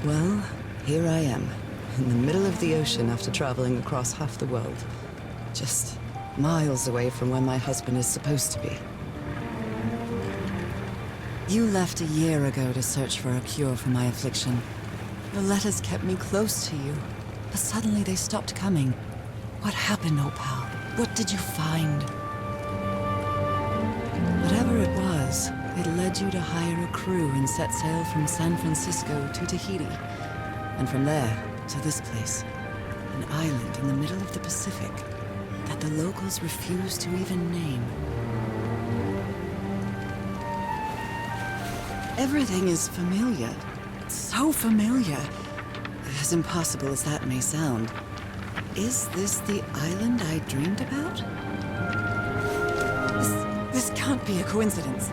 Well, here I am, in the middle of the ocean after traveling across half the world. Just miles away from where my husband is supposed to be. You left a year ago to search for a cure for my affliction. Your letters kept me close to you, but suddenly they stopped coming. What happened, Opal? What did you find? Whatever it was, it led you to hire a crew and set sail from San Francisco to Tahiti, and from there to this place, an island in the middle of the Pacific that the locals refuse to even name. Everything is familiar, so familiar, as impossible as that may sound. Is this the island I dreamed about? This can't be a coincidence.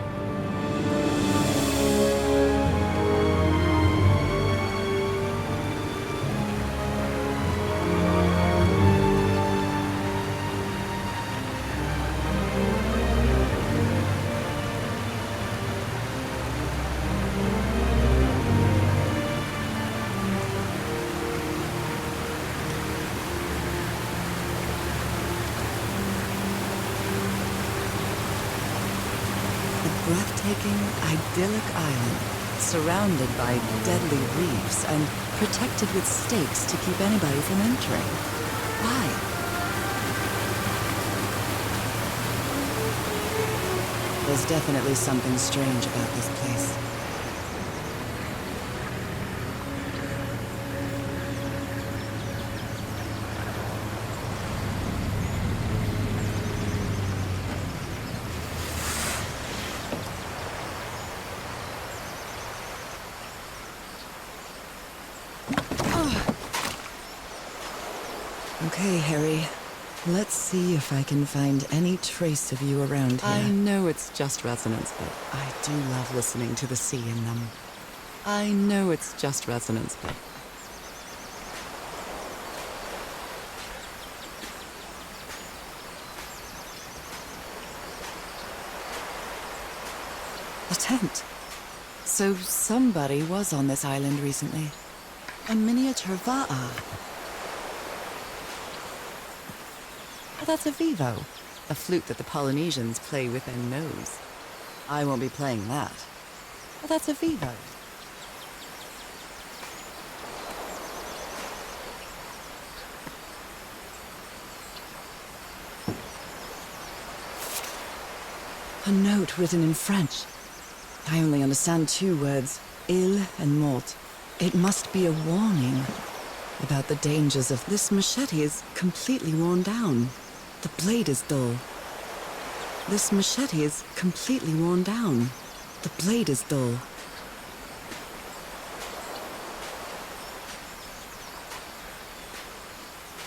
Breathtaking, idyllic island, surrounded by deadly reefs and protected with stakes to keep anybody from entering. Why? There's definitely something strange about this place. Okay, Harry. Let's see if I can find any trace of you around here. I know it's just resonance, but I do love listening to the sea in them. I know it's just resonance, but... A tent. So somebody was on this island recently. A miniature va'a. That's a vivo, a flute that the Polynesians play with their nose. I won't be playing that. But that's a vivo. A note written in French. I only understand two words, il and mort. It must be a warning about the dangers of... This machete is completely worn down. The blade is dull. This machete is completely worn down. The blade is dull.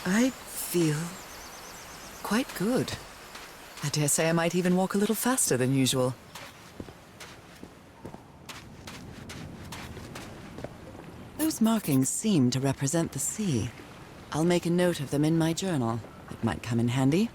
I feel quite good. I dare say I might even walk a little faster than usual. Those markings seem to represent the sea. I'll make a note of them in my journal. It might come in handy.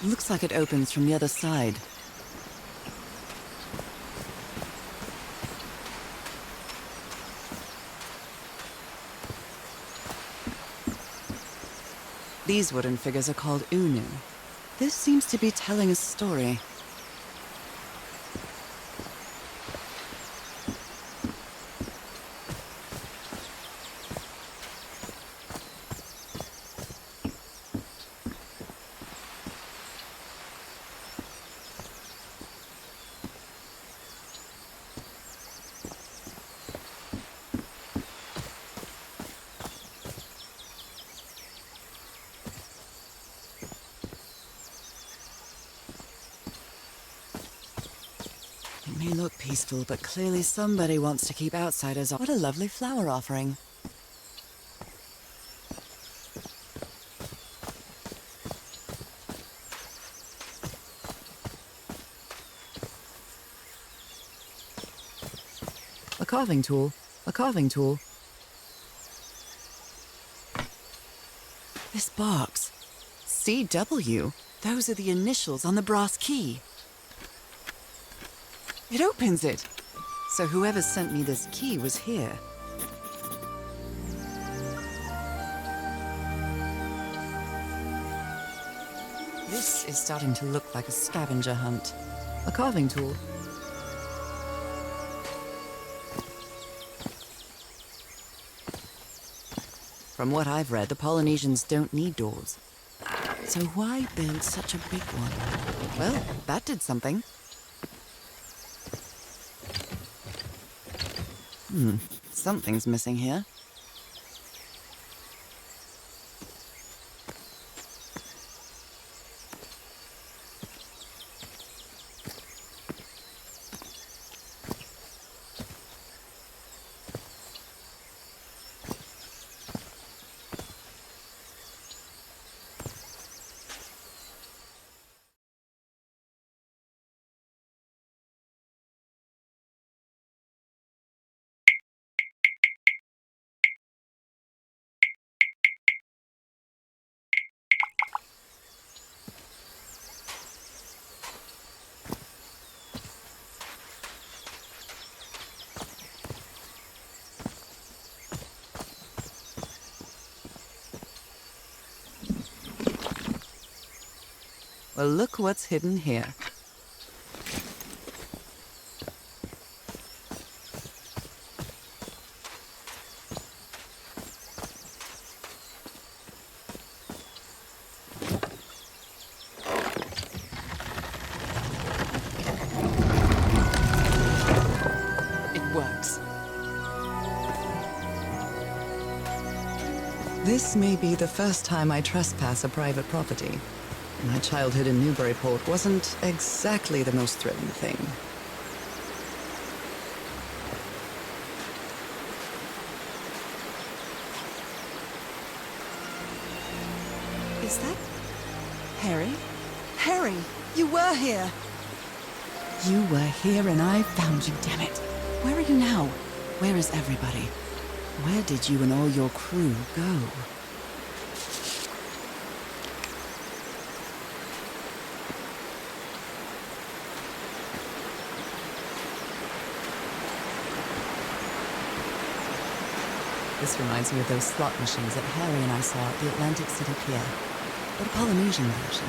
Looks like it opens from the other side. These wooden figures are called unu. This seems to be telling a story. may look peaceful, but clearly somebody wants to keep outsiders off. What a lovely flower offering. A carving tool. A carving tool. This box. CW. Those are the initials on the brass key. It opens it. So whoever sent me this key was here. This is starting to look like a scavenger hunt. A carving tool. From what I've read, the Polynesians don't need doors. So why build such a big one? Well, that did something. Something's missing here. Well, look what's hidden here. It works. This may be the first time I trespass a private property. My childhood in Newburyport wasn't exactly the most thrilling thing. Is that Harry? Harry, you were here! You were here and I found you, damn it. Where are you now? Where is everybody? Where did you and all your crew go? This reminds me of those slot machines that Harry and I saw at the Atlantic City Pier, but a Polynesian version.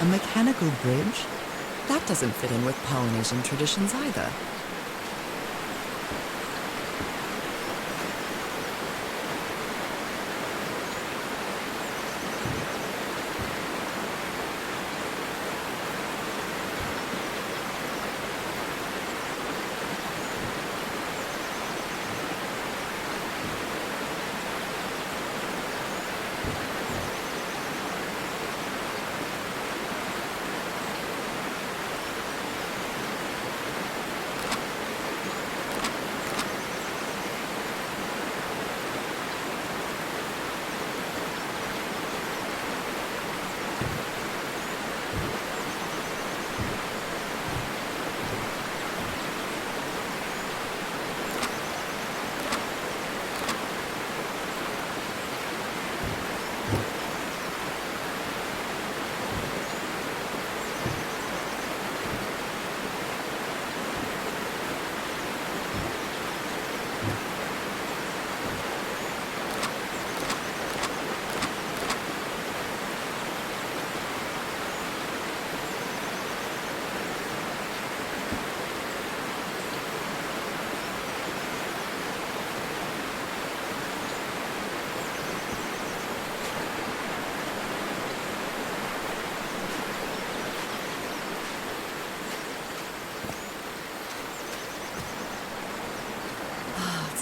A mechanical bridge? That doesn't fit in with Polynesian traditions either.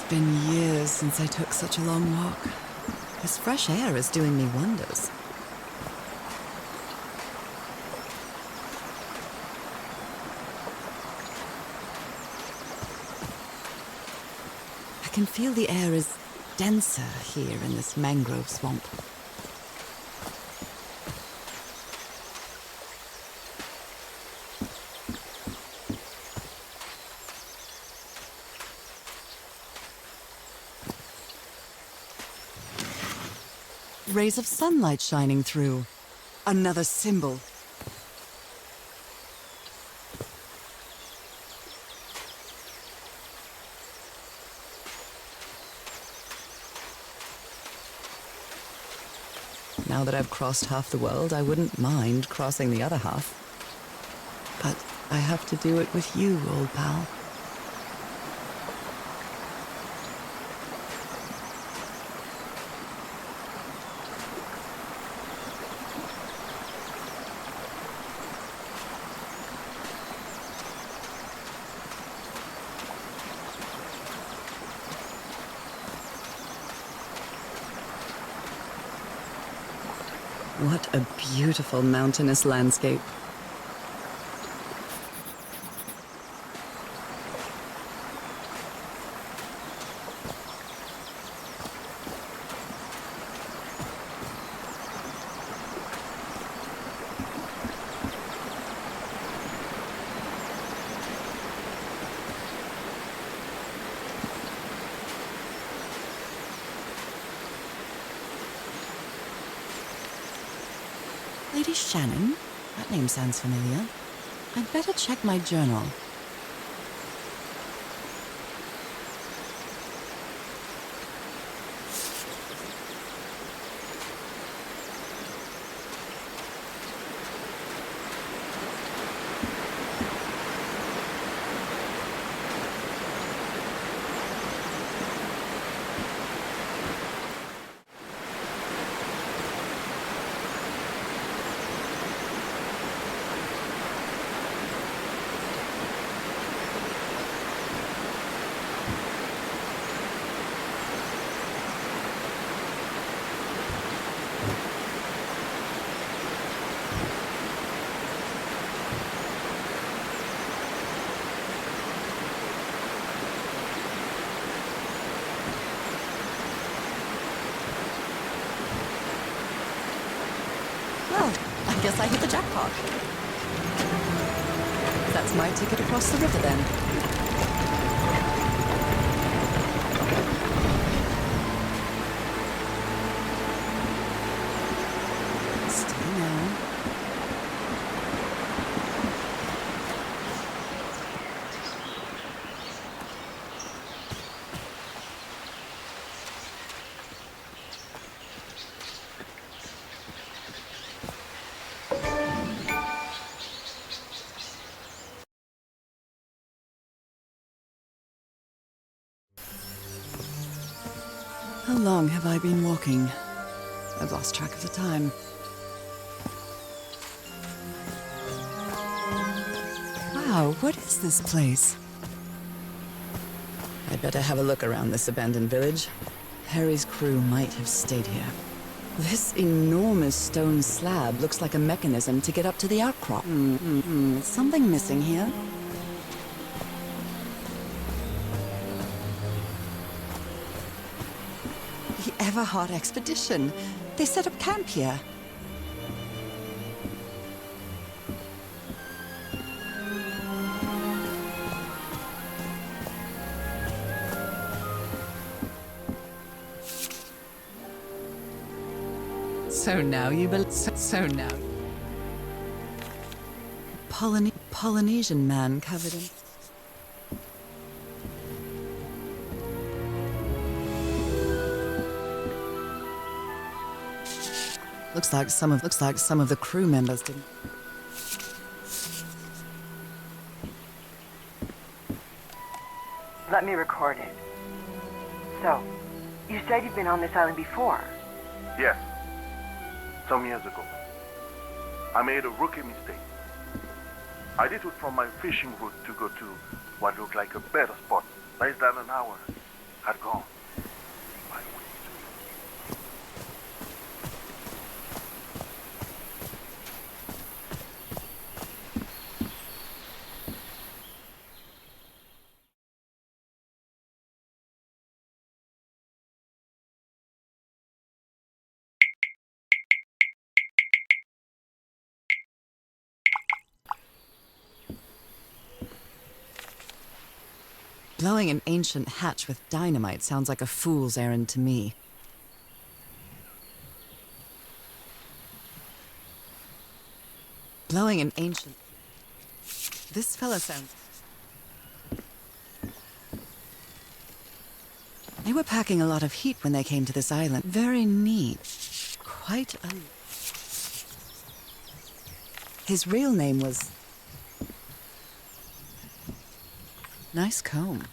been years since I took such a long walk. This fresh air is doing me wonders. I can feel the air is denser here in this mangrove swamp. Rays of sunlight shining through. Another symbol. Now that I've crossed half the world, I wouldn't mind crossing the other half. But I have to do it with you, old pal. What a beautiful mountainous landscape. Lady Shannon? That name sounds familiar. I'd better check my journal. Well, I guess I hit the jackpot. That's my ticket across the river then. Stay now. How long have I been walking? I've lost track of the time. Wow, what is this place? I'd better have a look around this abandoned village. Harry's crew might have stayed here. This enormous stone slab looks like a mechanism to get up to the outcrop. Something missing here. The Everhard expedition. They set up camp here. So now you so now. Polynesian man covered in. Looks like some of the crew members didn't. Let me record it. So, you said you've been on this island before? Yes. Some years ago. I made a rookie mistake. I detoured from my fishing route to go to what looked like a better spot, less than an hour. had gone by way. Blowing an ancient hatch with dynamite sounds like a fool's errand to me. Blowing an ancient... This fella sounds... They were packing a lot of heat when they came to this island. Very neat. Quite a... His real name was... Nice comb.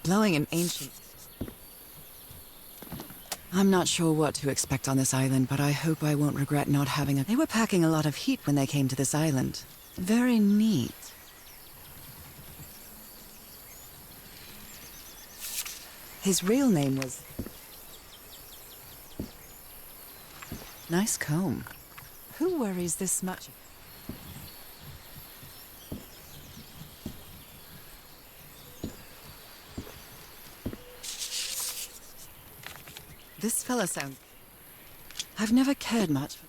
Blowing an ancient... I'm not sure what to expect on this island, but I hope I won't regret not having a... They were packing a lot of heat when they came to this island. Very neat. His real name was... Nice comb. Who worries this much? This fella sounds... I've never cared much for...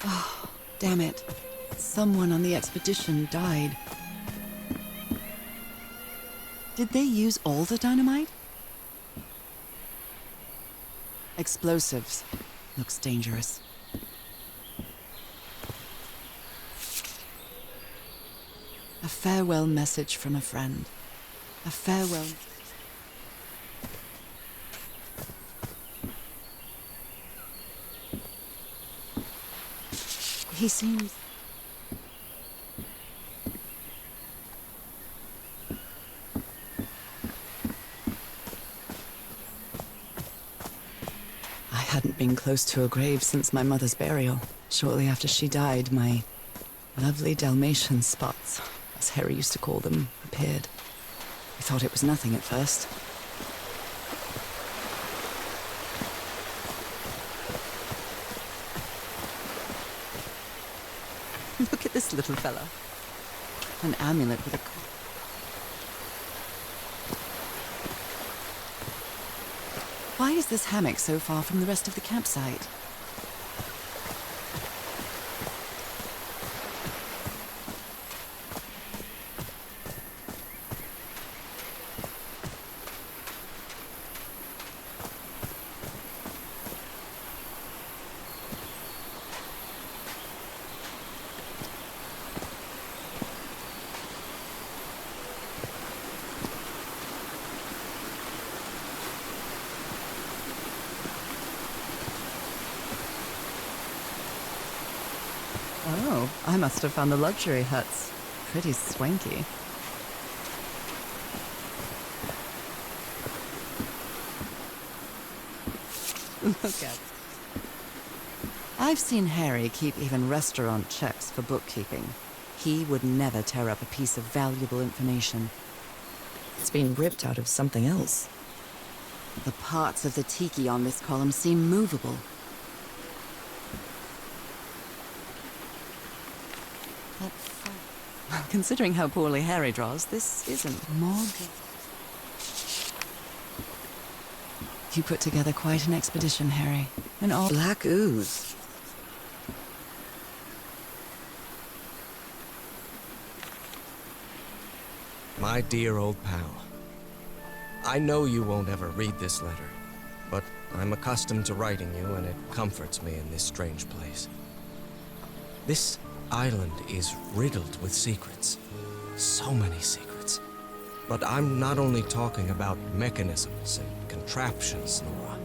Oh, damn it. Someone on the expedition died. Did they use all the dynamite? Explosives. Looks dangerous. A farewell message from a friend. A farewell... He seems... I hadn't been close to a grave since my mother's burial. Shortly after she died, my lovely Dalmatian spots, as Harry used to call them, appeared. I thought it was nothing at first. Look at this little fella. An amulet with a... Why is this hammock so far from the rest of the campsite? Oh, I must have found the luxury huts. Pretty swanky. Look at it. I've seen Harry keep even restaurant checks for bookkeeping. He would never tear up a piece of valuable information. It's been ripped out of something else. The parts of the tiki on this column seem movable. Considering how poorly Harry draws, this isn't more good. You put together quite an expedition, Harry. And all black ooze. My dear old pal, I know you won't ever read this letter, but I'm accustomed to writing you, and it comforts me in this strange place. This island is riddled with secrets. So many secrets. But I'm not only talking about mechanisms and contraptions, Nora.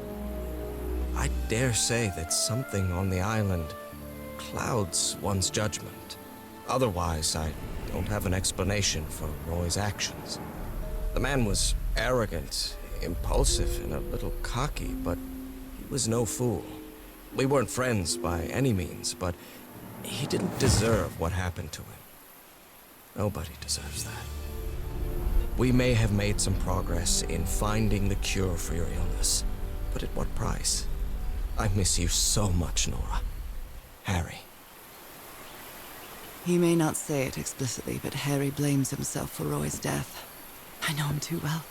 I dare say that something on the island clouds one's judgment. Otherwise, I don't have an explanation for Roy's actions. The man was arrogant, impulsive, and a little cocky, but he was no fool. We weren't friends by any means, but he didn't deserve what happened to him. Nobody deserves that. We may have made some progress in finding the cure for your illness, but at what price? I miss you so much, Nora. Harry. He may not say it explicitly, but Harry blames himself for Roy's death. I know him too well.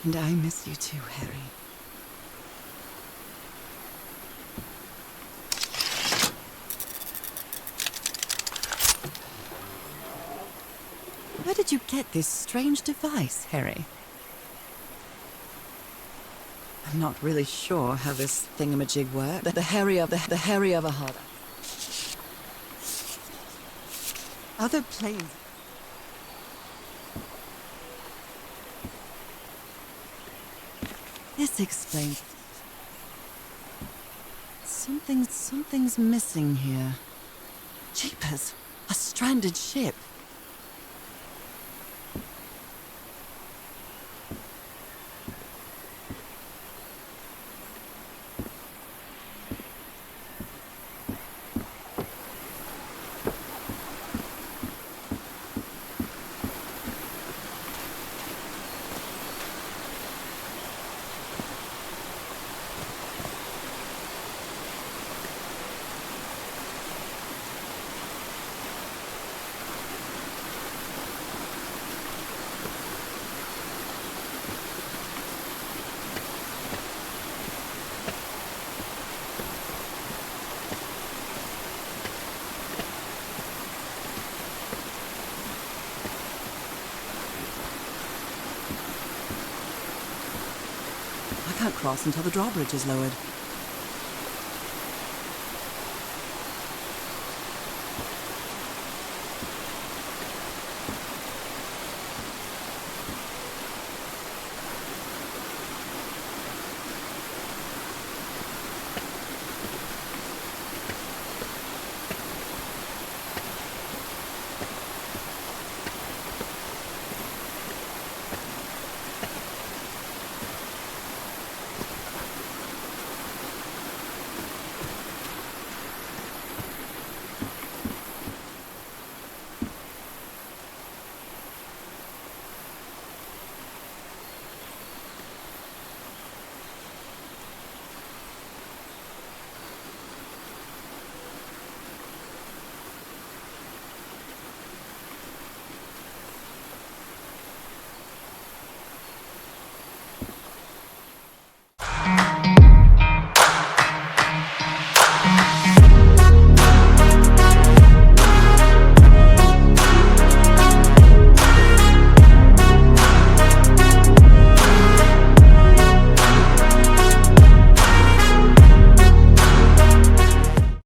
And I miss you too, Harry. Where did you get this strange device, Harry? I'm not really sure how this thingamajig works. The Harry of a harder. Other planes. This explains. Something's missing here. Jeepers, a stranded ship. I can't cross until the drawbridge is lowered.